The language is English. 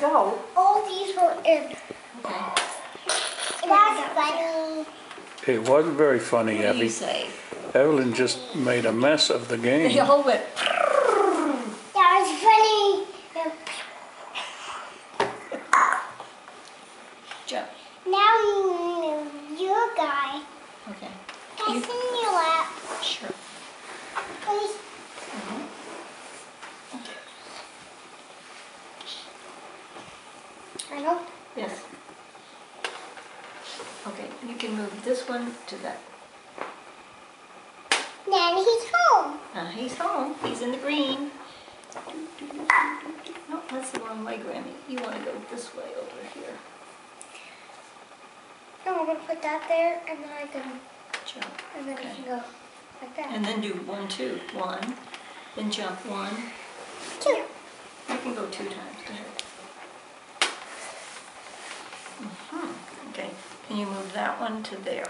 go. All these were in. Okay. That's funny. It wasn't very funny, What do you Evie. say? Evelyn just made a mess of the They game. all went. That was funny. Jump. Now you guy. Okay. Can I sit in your lap, Sure. please? Okay. Arnold? Yes. Okay, you can move this one to that. Nanny, he's home. He's home. He's in the green. No, that's the wrong way, Grammy. You want to go this way over here. And we're gonna put that there, and then I can, Jump. and then I can go like that. And then do 1, 2. 1. Then jump 1. 2. You can go 2 times. Go ahead. Okay. Can you move that one to there?